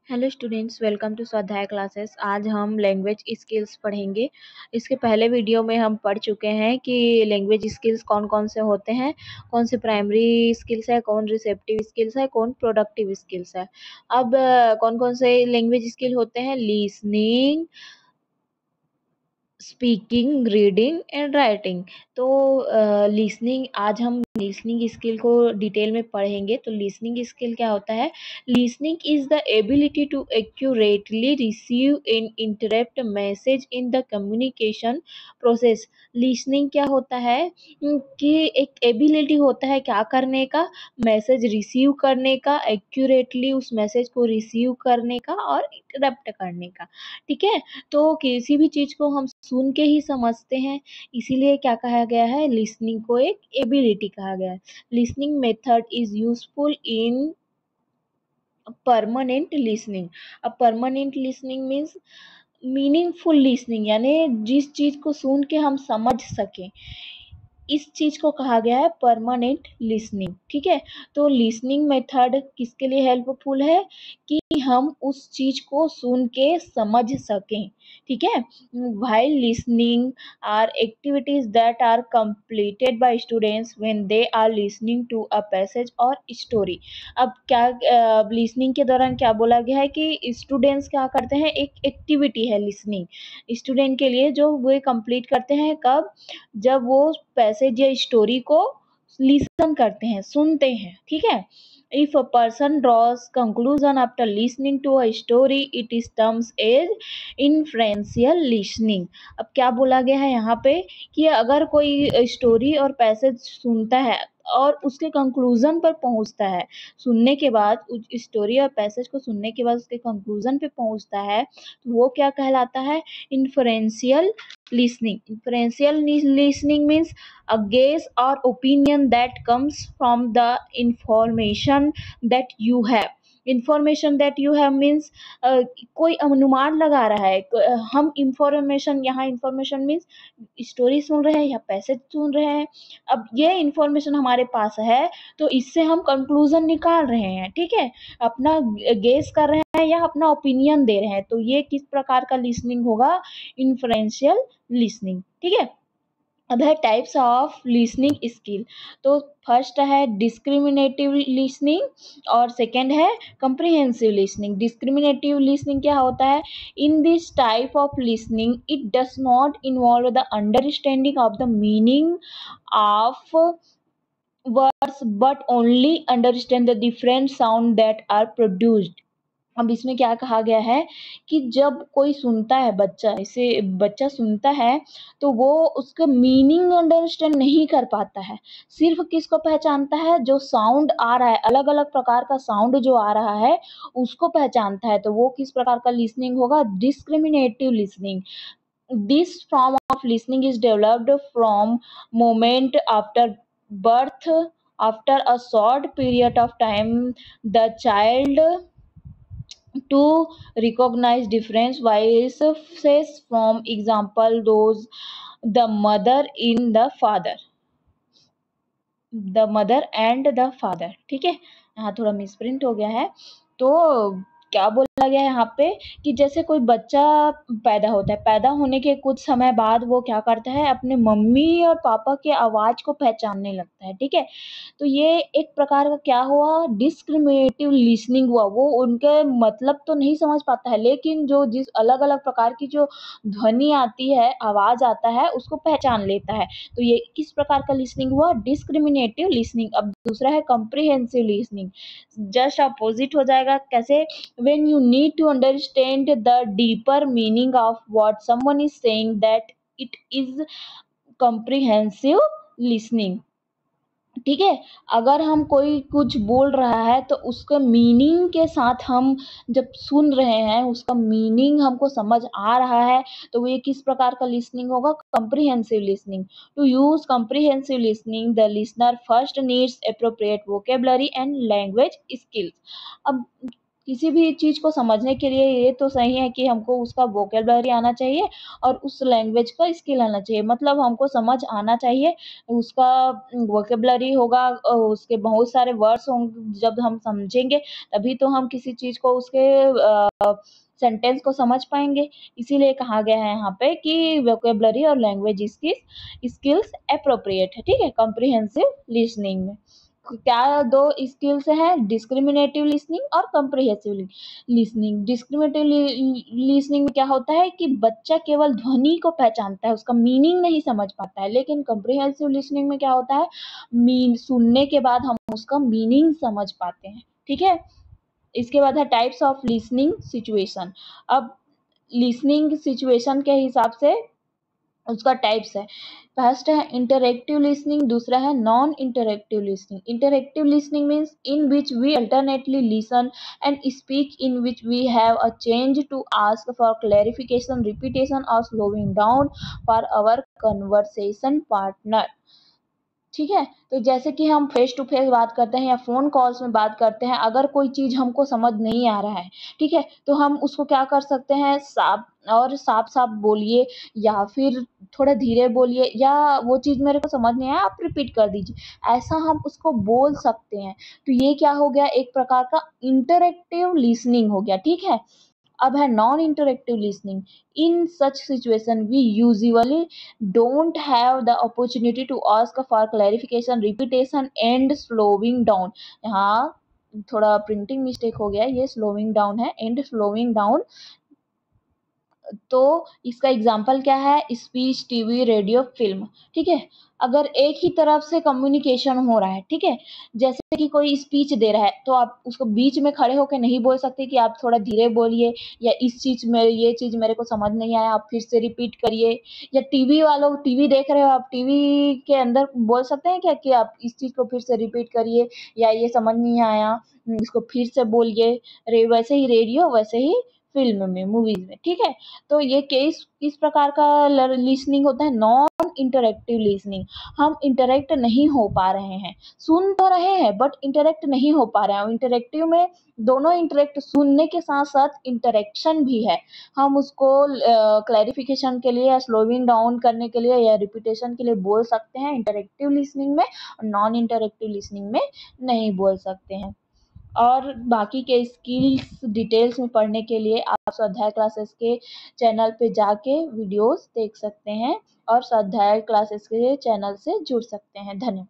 Hello students, welcome to स्वाध्याय classes. आज हम लैंग्वेज स्किल्स पढ़ेंगे। इसके पहले वीडियो में हम पढ़ चुके हैं कि लैंग्वेज स्किल्स कौन कौन से होते हैं, कौन से प्राइमरी स्किल्स है, कौन रिसेप्टिव स्किल्स है, कौन प्रोडक्टिव स्किल्स है। अब कौन कौन से लैंग्वेज स्किल होते हैं? Listening, speaking, reading and writing. तो लिसनिंग, आज हम लिसनिंग स्किल को डिटेल में पढ़ेंगे। तो लिसनिंग स्किल क्या होता है? Listening is the ability to accurately receive and interpret message in the communication process. Listening क्या होता है कि एक एबिलिटी होता है क्या करने का? मैसेज रिसीव करने का, एक्यूरेटली उस मैसेज को रिसीव करने का और इंटरप्ट करने का। ठीक है, तो किसी भी चीज को हम सुन के ही समझते हैं, इसीलिए क्या कहा गया है? लिसनिंग को एक एबिलिटी कहा गया है। Listening method is useful in permanent listening. अब permanent listening means meaningful listening, यानी जिस चीज को सुन के हम समझ सकें, इस चीज को कहा गया है परमानेंट लिसनिंग। ठीक है, तो लिसनिंग मेथड किसके लिए हेल्पफुल है? कि हम उस चीज को सुन के समझ सकें। ठीक है, while listening are activities that are completed by students when they are listening to a passage or story। अब क्या लिसनिंग के दौरान क्या बोला गया है कि स्टूडेंट्स क्या करते हैं? एक एक्टिविटी है लिसनिंग स्टूडेंट के लिए, जो वो कंप्लीट करते हैं कब? जब वो पैसेज या स्टोरी को लिसन करते हैं, सुनते हैं। ठीक है, if a person draws conclusion after listening to a story, it is terms as inferential listening. अब क्या बोला गया है यहाँ पे कि अगर कोई स्टोरी और पैसेज सुनता है और उसके कंक्लूजन पर पहुंचता है, सुनने के बाद उस स्टोरी और पैसेज को सुनने के बाद उसके कंक्लूजन पे पहुंचता है, तो वो क्या कहलाता है? Inferential listening। Inferential listening means a guess or opinion that comes from the information that you have। Information that you have means कोई अनुमान लगा रहा है। हम इंफॉर्मेशन, यहाँ इंफॉर्मेशन मीन्स स्टोरी सुन रहे हैं या पैसेज सुन रहे हैं। अब ये इंफॉर्मेशन हमारे पास है, तो इससे हम कंक्लूजन निकाल रहे हैं। ठीक है, अपना गेस कर रहे हैं या अपना ओपिनियन दे रहे हैं, तो ये किस प्रकार का लिसनिंग होगा? Inferential listening. ठीक है, अब है टाइप्स ऑफ लिसनिंग स्किल। तो फर्स्ट है डिस्क्रिमिनेटिव लिसनिंग और सेकंड है कंप्रिहेंसिव लिसनिंग। डिस्क्रिमिनेटिव लिसनिंग क्या होता है? In this type of listening it does not involve the understanding of the meaning of words but only understand the different sound that are produced. अब इसमें क्या कहा गया है कि जब कोई सुनता है, बच्चा सुनता है, तो वो उसका मीनिंग अंडरस्टैंड नहीं कर पाता है। सिर्फ किसको पहचानता है? जो साउंड आ रहा है, अलग अलग प्रकार का साउंड जो आ रहा है उसको पहचानता है। तो वो किस प्रकार का लिसनिंग होगा? Discriminative listening. This form of listening is developed from moment after birth। After a short period of time, the child to recognize different voices, from example those the mother in the father, the mother and the father. ठीक है, यहाँ थोड़ा misprint हो गया है। तो क्या बोला गया है यहाँ पे कि जैसे कोई बच्चा पैदा होता है, पैदा होने के कुछ समय बाद वो क्या करता है? अपने मम्मी और पापा के आवाज को पहचानने लगता है। ठीक है, तो ये एक प्रकार का क्या हुआ? डिस्क्रिमिनेटिव लिसनिंग हुआ। वो उनके मतलब तो नहीं समझ पाता है, लेकिन जो जिस अलग अलग प्रकार की जो ध्वनि आती है, आवाज आता है, उसको पहचान लेता है। तो ये किस प्रकार का लिसनिंग हुआ? Discriminative listening. अब दूसरा है कंप्रिहेंसिव लिसनिंग, जस्ट अपोजिट हो जाएगा। कैसे? When you need to understand the deeper meaning of what someone is saying, that it is comprehensive listening. ठीक है, अगर हम कोई कुछ बोल रहा है तो उसका मीनिंग के साथ हम जब सुन रहे हैं, उसका मीनिंग हमको समझ आ रहा है, तो वो ये किस प्रकार का लिसनिंग होगा? Comprehensive listening. To use comprehensive listening, the listener first needs appropriate vocabulary and language skills. अब किसी भी चीज़ को समझने के लिए ये तो सही है कि हमको उसका वोकैब्युलरी आना चाहिए और उस लैंग्वेज का स्किल आना चाहिए। मतलब हमको समझ आना चाहिए, उसका वोकैब्युलरी होगा, उसके बहुत सारे वर्ड्स होंगे, जब हम समझेंगे तभी तो हम किसी चीज़ को उसके सेंटेंस को समझ पाएँगे। इसीलिए कहा गया है यहाँ पे कि वोकैब्युलरी और लैंग्वेज स्किल्स एप्रोप्रिएट है, ठीक है? कॉम्प्रिहेंसिव लिसनिंग में। क्या 2 स्किल्स हैं, डिस्क्रिमिनेटिव लिसनिंग और कॉम्प्रिहेंसिव लिसनिंग। डिस्क्रिमिनेटिव लिसनिंग में क्या होता है कि बच्चा केवल ध्वनि को पहचानता है, उसका मीनिंग नहीं समझ पाता है। लेकिन कॉम्प्रिहेंसिव लिसनिंग में क्या होता है, सुनने के बाद हम उसका मीनिंग समझ पाते हैं, ठीक है? इसके बाद है टाइप्स ऑफ लिसनिंग सिचुएशन। अब लिसनिंग सिचुएशन के हिसाब से उसका टाइप्स है। फर्स्ट है इंटरैक्टिव लिसनिंग, दूसरा है non interactive listening. Interactive listening means in which we alternately listen and speak, in which we have a change to ask for clarification, repetition और slowing down for our conversation partner. ठीक है? तो जैसे कि हम face to face बात करते हैं या फ़ोन कॉल्स में बात करते हैं, अगर कोई चीज़ हमको समझ नहीं आ रहा है, ठीक है? तो हम उसको क्या कर सकते हैं, साफ-साफ बोलिए या फिर थोड़ा धीरे बोलिए, या वो चीज़ मेरे को समझ नहीं आया, आप रिपीट कर दीजिए। ऐसा हम उसको बोल सकते हैं। तो ये क्या हो गया, एक प्रकार का इंटरैक्टिव लिसनिंग हो गया, ठीक है? अब है non interactive listening. In such situation, we usually don't have the opportunity to ask for clarification, repetition and slowing down. यहाँ थोड़ा प्रिंटिंग मिस्टेक हो गया, ये स्लोइंग डाउन है, एंड स्लोइंग डाउन। तो इसका एग्जाम्पल क्या है, स्पीच, टीवी, रेडियो, फ़िल्म, ठीक है? अगर एक ही तरफ से कम्युनिकेशन हो रहा है, ठीक है? जैसे कि कोई स्पीच दे रहा है, तो आप उसको बीच में खड़े होके नहीं बोल सकते कि आप थोड़ा धीरे बोलिए, या इस चीज़ में ये चीज़ मेरे को समझ नहीं आया, आप फिर से रिपीट करिए। या टीवी वालों, टीवी देख रहे हो आप, टीवी के अंदर बोल सकते हैं क्या कि आप इस चीज़ को फिर से रिपीट करिए, या ये समझ नहीं आया, इसको फिर से बोलिए। वैसे ही रेडियो, वैसे ही फ़िल्म में, मूवीज़ में, ठीक है? तो ये केस किस प्रकार का लिसनिंग होता है, नॉन इंटरैक्टिव लिसनिंग। हम इंटरैक्ट नहीं हो पा रहे हैं, सुन तो रहे हैं बट इंटरैक्ट नहीं हो पा रहे हैं। इंटरैक्टिव में दोनों इंटरैक्ट, सुनने के साथ साथ इंटरैक्शन भी है। हम उसको क्लैरिफिकेशन के लिए या स्लोइंग डाउन करने के लिए या रिपीटेशन के लिए बोल सकते हैं इंटरैक्टिव लिसनिंग में, और नॉन इंटरैक्टिव लिसनिंग में नहीं बोल सकते हैं। और बाकी के स्किल्स डिटेल्स में पढ़ने के लिए आप स्वाध्याय क्लासेस के चैनल पे जाके वीडियोस देख सकते हैं और स्वाध्याय क्लासेस के चैनल से जुड़ सकते हैं। धन्यवाद।